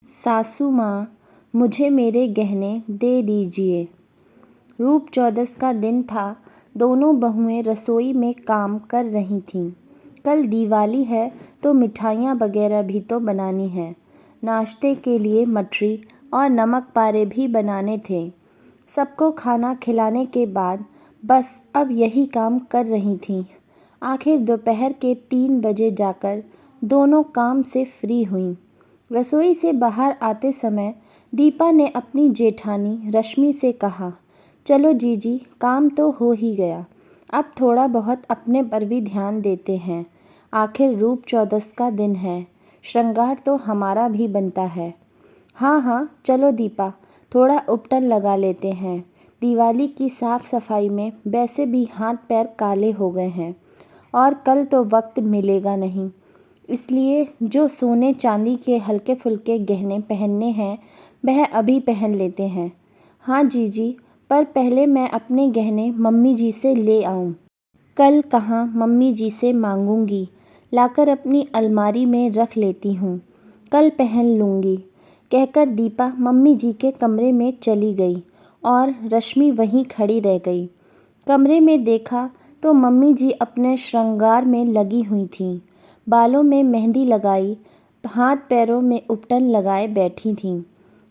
सासू माँ, मुझे मेरे गहने दे दीजिए। रूप चौदस का दिन था। दोनों बहुएं रसोई में काम कर रही थीं। कल दिवाली है तो मिठाइयाँ वगैरह भी तो बनानी है। नाश्ते के लिए मठरी और नमक पारे भी बनाने थे। सबको खाना खिलाने के बाद बस अब यही काम कर रही थीं। आखिर दोपहर के 3 बजे जाकर दोनों काम से फ्री हुईं। रसोई से बाहर आते समय दीपा ने अपनी जेठानी रश्मि से कहा, चलो जीजी, काम तो हो ही गया, अब थोड़ा बहुत अपने पर भी ध्यान देते हैं। आखिर रूप चौदस का दिन है, श्रृंगार तो हमारा भी बनता है। हाँ हाँ, चलो दीपा, थोड़ा उपटन लगा लेते हैं। दिवाली की साफ सफाई में वैसे भी हाथ पैर काले हो गए हैं और कल तो वक्त मिलेगा नहीं, इसलिए जो सोने चांदी के हल्के फुल्के गहने पहनने हैं वह अभी पहन लेते हैं। हाँ जीजी, पर पहले मैं अपने गहने मम्मी जी से ले आऊँ। कल कहाँ मम्मी जी से मांगूंगी, लाकर अपनी अलमारी में रख लेती हूँ, कल पहन लूँगी, कहकर दीपा मम्मी जी के कमरे में चली गई और रश्मि वहीं खड़ी रह गई। कमरे में देखा तो मम्मी जी अपने श्रृंगार में लगी हुई थीं। बालों में मेहंदी लगाई, हाथ पैरों में उपटन लगाए बैठी थीं।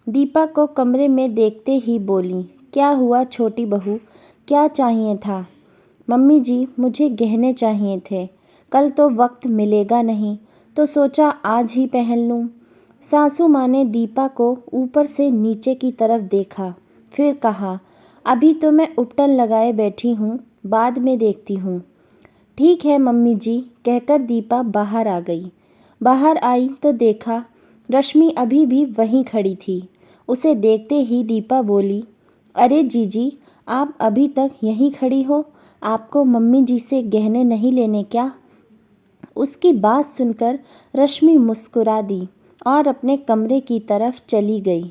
दीपा को कमरे में देखते ही बोली, क्या हुआ छोटी बहू, क्या चाहिए था? मम्मी जी, मुझे गहने चाहिए थे, कल तो वक्त मिलेगा नहीं, तो सोचा आज ही पहन लूँ। सासू माँ ने दीपा को ऊपर से नीचे की तरफ देखा, फिर कहा, अभी तो मैं उपटन लगाए बैठी हूँ, बाद में देखती हूँ। ठीक है मम्मी जी, कहकर दीपा बाहर आ गई। बाहर आई तो देखा रश्मि अभी भी वहीं खड़ी थी। उसे देखते ही दीपा बोली, अरे जीजी, आप अभी तक यहीं खड़ी हो, आपको मम्मी जी से गहने नहीं लेने क्या? उसकी बात सुनकर रश्मि मुस्कुरा दी और अपने कमरे की तरफ चली गई।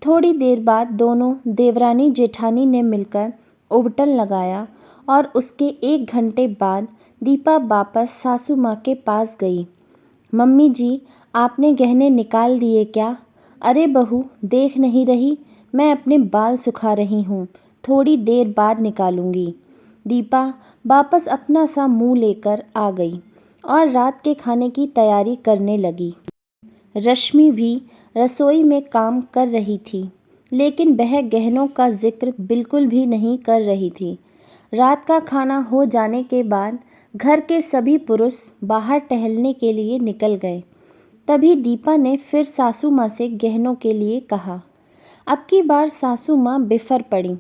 थोड़ी देर बाद दोनों देवरानी जेठानी ने मिलकर उबटन लगाया और उसके 1 घंटे बाद दीपा वापस सासू माँ के पास गई। मम्मी जी, आपने गहने निकाल दिए क्या? अरे बहू, देख नहीं रही, मैं अपने बाल सुखा रही हूँ, थोड़ी देर बाद निकालूंगी। दीपा वापस अपना सा मुंह लेकर आ गई और रात के खाने की तैयारी करने लगी। रश्मि भी रसोई में काम कर रही थी, लेकिन वह गहनों का जिक्र बिल्कुल भी नहीं कर रही थी। रात का खाना हो जाने के बाद घर के सभी पुरुष बाहर टहलने के लिए निकल गए। तभी दीपा ने फिर सासू माँ से गहनों के लिए कहा। अब की बार सासू माँ बिफर पड़ी।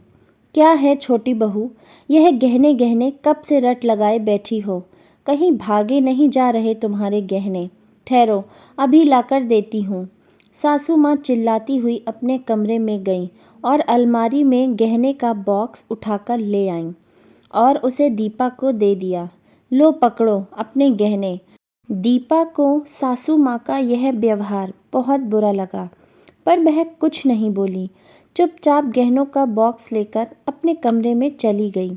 क्या है छोटी बहू, यह गहने गहने कब से रट लगाए बैठी हो? कहीं भागे नहीं जा रहे तुम्हारे गहने? ठहरो, अभी लाकर देती हूँ। सासू माँ चिल्लाती हुई अपने कमरे में गईं और अलमारी में गहने का बॉक्स उठाकर ले आईं और उसे दीपा को दे दिया। लो पकड़ो अपने गहने। दीपा को सासू माँ का यह व्यवहार बहुत बुरा लगा, पर वह कुछ नहीं बोली, चुपचाप गहनों का बॉक्स लेकर अपने कमरे में चली गई।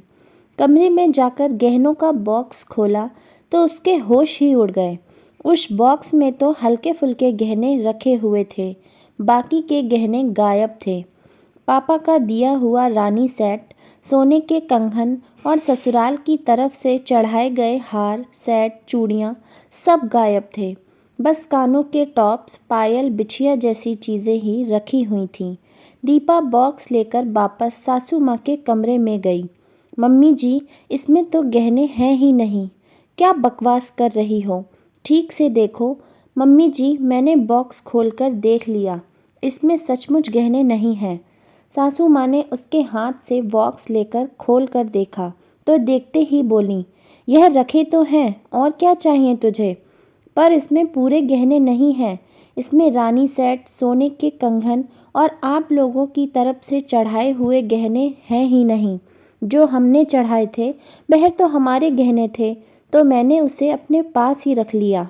कमरे में जाकर गहनों का बॉक्स खोला तो उसके होश ही उड़ गए। उस बॉक्स में तो हल्के फुल्के गहने रखे हुए थे, बाकी के गहने गायब थे। पापा का दिया हुआ रानी सेट, सोने के कंगन और ससुराल की तरफ से चढ़ाए गए हार, सेट, चूड़ियाँ सब गायब थे। बस कानों के टॉप्स, पायल, बिछिया जैसी चीज़ें ही रखी हुई थीं। दीपा बॉक्स लेकर वापस सासू माँ के कमरे में गई। मम्मी जी, इसमें तो गहने हैं ही नहीं, क्या बकवास कर रही हो? ठीक से देखो। मम्मी जी, मैंने बॉक्स खोलकर देख लिया, इसमें सचमुच गहने नहीं हैं। सासू माँ ने उसके हाथ से बॉक्स लेकर खोल कर देखा तो देखते ही बोली, यह रखे तो हैं, और क्या चाहिए तुझे? पर इसमें पूरे गहने नहीं हैं, इसमें रानी सेट, सोने के कंगन और आप लोगों की तरफ से चढ़ाए हुए गहने हैं ही नहीं। जो हमने चढ़ाए थे वह तो हमारे गहने थे, तो मैंने उसे अपने पास ही रख लिया।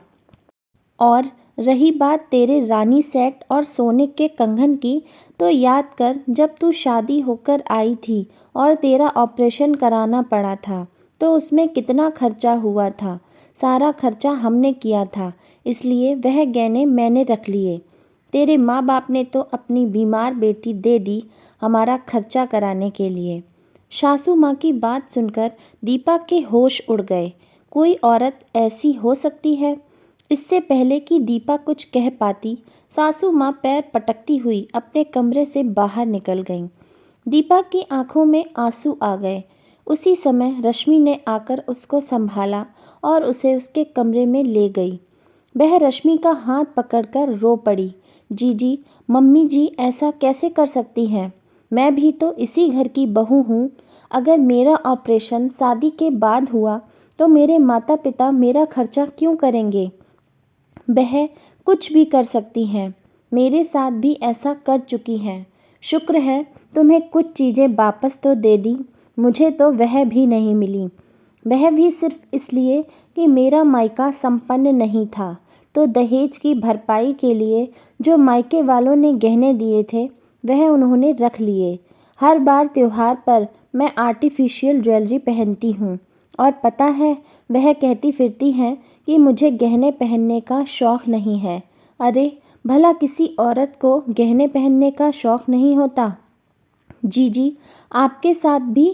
और रही बात तेरे रानी सेट और सोने के कंगन की, तो याद कर जब तू शादी होकर आई थी और तेरा ऑपरेशन कराना पड़ा था, तो उसमें कितना खर्चा हुआ था। सारा खर्चा हमने किया था, इसलिए वह गहने मैंने रख लिए। तेरे माँ बाप ने तो अपनी बीमार बेटी दे दी हमारा खर्चा कराने के लिए। सासू माँ की बात सुनकर दीपा के होश उड़ गए। कोई औरत ऐसी हो सकती है? इससे पहले कि दीपा कुछ कह पाती, सासू माँ पैर पटकती हुई अपने कमरे से बाहर निकल गईं। दीपा की आंखों में आंसू आ गए। उसी समय रश्मि ने आकर उसको संभाला और उसे उसके कमरे में ले गई। वह रश्मि का हाथ पकड़कर रो पड़ी। जीजी, मम्मी जी ऐसा कैसे कर सकती हैं? मैं भी तो इसी घर की बहू हूँ। अगर मेरा ऑपरेशन शादी के बाद हुआ तो मेरे माता पिता मेरा खर्चा क्यों करेंगे? वह कुछ भी कर सकती हैं। मेरे साथ भी ऐसा कर चुकी हैं। शुक्र है तुम्हें कुछ चीज़ें वापस तो दे दी, मुझे तो वह भी नहीं मिली। वह भी सिर्फ इसलिए कि मेरा मायका संपन्न नहीं था, तो दहेज की भरपाई के लिए जो मायके वालों ने गहने दिए थे वह उन्होंने रख लिए। हर बार त्योहार पर मैं आर्टिफिशियल ज्वेलरी पहनती हूँ और पता है वह कहती फिरती हैं कि मुझे गहने पहनने का शौक़ नहीं है। अरे भला किसी औरत को गहने पहनने का शौक़ नहीं होता? जीजी, आपके साथ भी?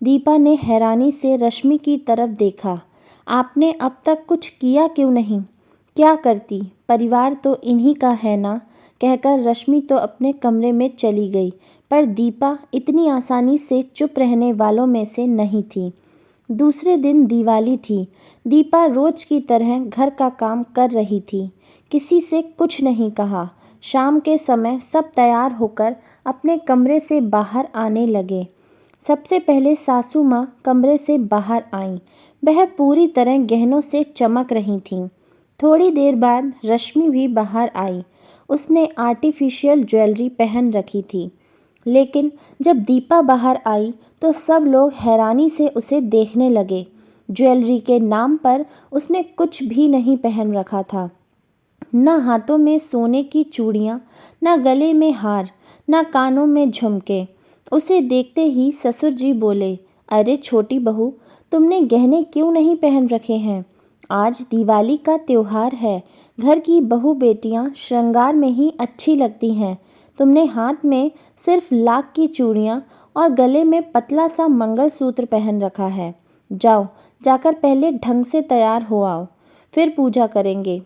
दीपा ने हैरानी से रश्मि की तरफ देखा। आपने अब तक कुछ किया क्यों नहीं? क्या करती, परिवार तो इन्हीं का है ना, कहकर रश्मि तो अपने कमरे में चली गई। पर दीपा इतनी आसानी से चुप रहने वालों में से नहीं थी। दूसरे दिन दिवाली थी। दीपा रोज की तरह घर का काम कर रही थी। किसी से कुछ नहीं कहा। शाम के समय सब तैयार होकर अपने कमरे से बाहर आने लगे। सबसे पहले सासू माँ कमरे से बाहर आईं। वह पूरी तरह गहनों से चमक रही थीं। थोड़ी देर बाद रश्मि भी बाहर आई। उसने आर्टिफिशियल ज्वेलरी पहन रखी थी। लेकिन जब दीपा बाहर आई तो सब लोग हैरानी से उसे देखने लगे। ज्वेलरी के नाम पर उसने कुछ भी नहीं पहन रखा था। न हाथों में सोने की चूड़ियाँ, न गले में हार, न कानों में झुमके। उसे देखते ही ससुर जी बोले, अरे छोटी बहू, तुमने गहने क्यों नहीं पहन रखे हैं? आज दिवाली का त्योहार है। घर की बहू बेटियां श्रृंगार में ही अच्छी लगती हैं। तुमने हाथ में सिर्फ लाख की चूड़ियाँ और गले में पतला सा मंगलसूत्र पहन रखा है। जाओ, जाकर पहले ढंग से तैयार हो आओ, फिर पूजा करेंगे।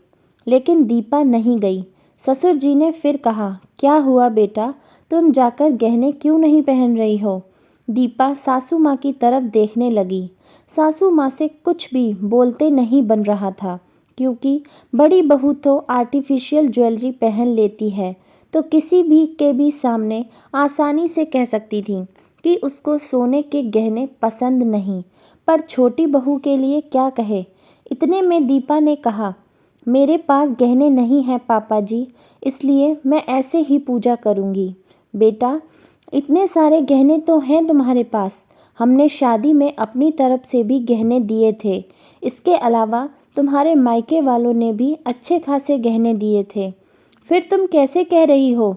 लेकिन दीपा नहीं गई। ससुर जी ने फिर कहा, क्या हुआ बेटा, तुम जाकर गहने क्यों नहीं पहन रही हो? दीपा सासू माँ की तरफ देखने लगी। सासू माँ से कुछ भी बोलते नहीं बन रहा था, क्योंकि बड़ी बहू तो आर्टिफिशियल ज्वेलरी पहन लेती है तो किसी भी के भी सामने आसानी से कह सकती थी कि उसको सोने के गहने पसंद नहीं, पर छोटी बहू के लिए क्या कहे। इतने में दीपा ने कहा, मेरे पास गहने नहीं हैं पापा जी, इसलिए मैं ऐसे ही पूजा करूँगी। बेटा, इतने सारे गहने तो हैं तुम्हारे पास। हमने शादी में अपनी तरफ से भी गहने दिए थे। इसके अलावा तुम्हारे मायके वालों ने भी अच्छे खासे गहने दिए थे। फिर तुम कैसे कह रही हो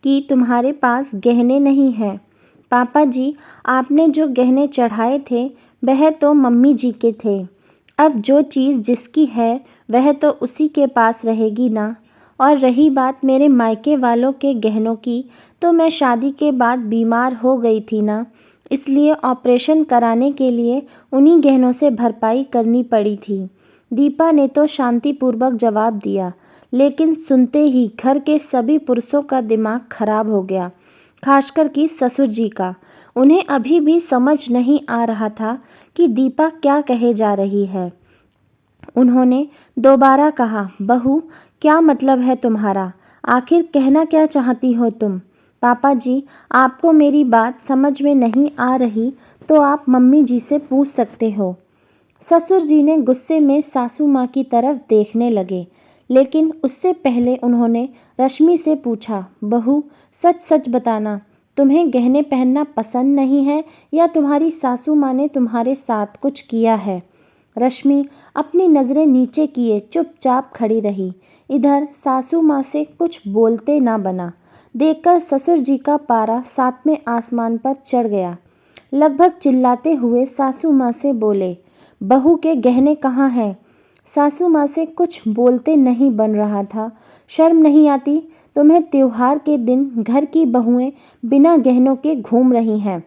कि तुम्हारे पास गहने नहीं हैं? पापा जी, आपने जो गहने चढ़ाए थे वह तो मम्मी जी के थे। अब जो चीज़ जिसकी है वह तो उसी के पास रहेगी ना। और रही बात मेरे मायके वालों के गहनों की, तो मैं शादी के बाद बीमार हो गई थी ना, इसलिए ऑपरेशन कराने के लिए उन्हीं गहनों से भरपाई करनी पड़ी थी। दीपा ने तो शांतिपूर्वक जवाब दिया, लेकिन सुनते ही घर के सभी पुरुषों का दिमाग खराब हो गया, खासकर कि ससुर जी का। उन्हें अभी भी समझ नहीं आ रहा था कि दीपा क्या कहे जा रही है। उन्होंने दोबारा कहा, बहू, क्या मतलब है तुम्हारा? आखिर कहना क्या चाहती हो तुम? पापा जी, आपको मेरी बात समझ में नहीं आ रही तो आप मम्मी जी से पूछ सकते हो। ससुर जी ने गुस्से में सासू माँ की तरफ देखने लगे, लेकिन उससे पहले उन्होंने रश्मि से पूछा, बहू, सच सच बताना, तुम्हें गहने पहनना पसंद नहीं है या तुम्हारी सासू माँ ने तुम्हारे साथ कुछ किया है? रश्मि अपनी नज़रें नीचे किए चुपचाप खड़ी रही। इधर सासू माँ से कुछ बोलते ना बना। देखकर ससुर जी का पारा सातवें आसमान पर चढ़ गया। लगभग चिल्लाते हुए सासू माँ से बोले, बहू के गहने कहाँ हैं? सासू माँ से कुछ बोलते नहीं बन रहा था। शर्म नहीं आती? तुम्हें त्योहार के दिन घर की बहुएं बिना गहनों के घूम रही हैं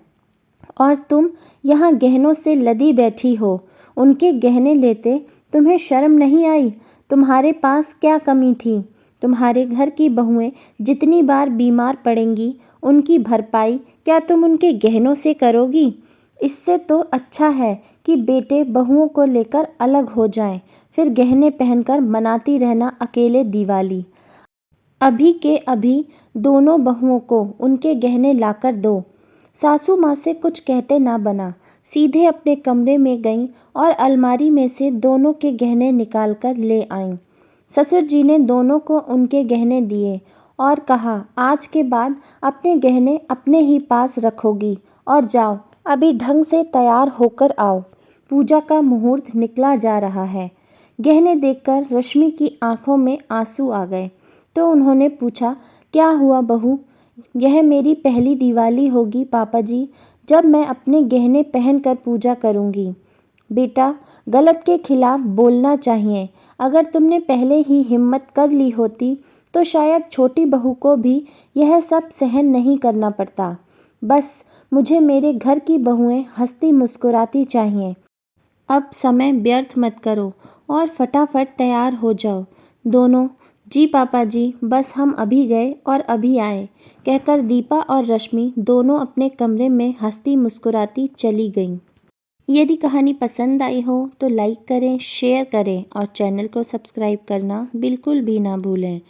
और तुम यहाँ गहनों से लदी बैठी हो। उनके गहने लेते तुम्हें शर्म नहीं आई? तुम्हारे पास क्या कमी थी? तुम्हारे घर की बहुएं जितनी बार बीमार पड़ेंगी उनकी भरपाई क्या तुम उनके गहनों से करोगी? इससे तो अच्छा है कि बेटे बहुओं को लेकर अलग हो जाएं, फिर गहने पहनकर मनाती रहना अकेले दिवाली। अभी के अभी दोनों बहुओं को उनके गहने लाकर दो। सासू माँ से कुछ कहते ना बना, सीधे अपने कमरे में गईं और अलमारी में से दोनों के गहने निकाल कर ले आईं। ससुर जी ने दोनों को उनके गहने दिए और कहा, आज के बाद अपने गहने अपने ही पास रखोगी और जाओ अभी ढंग से तैयार होकर आओ, पूजा का मुहूर्त निकला जा रहा है। गहने देखकर रश्मि की आंखों में आंसू आ गए तो उन्होंने पूछा, क्या हुआ बहू? यह मेरी पहली दिवाली होगी पापा जी, जब मैं अपने गहने पहनकर पूजा करूंगी। बेटा, गलत के खिलाफ बोलना चाहिए। अगर तुमने पहले ही हिम्मत कर ली होती तो शायद छोटी बहू को भी यह सब सहन नहीं करना पड़ता। बस मुझे मेरे घर की बहुएं हंसती मुस्कुराती चाहिए। अब समय व्यर्थ मत करो और फटाफट तैयार हो जाओ दोनों। जी पापा जी, बस हम अभी गए और अभी आए, कहकर दीपा और रश्मि दोनों अपने कमरे में हंसती मुस्कुराती चली गईं। यदि कहानी पसंद आई हो तो लाइक करें, शेयर करें और चैनल को सब्सक्राइब करना बिल्कुल भी ना भूलें।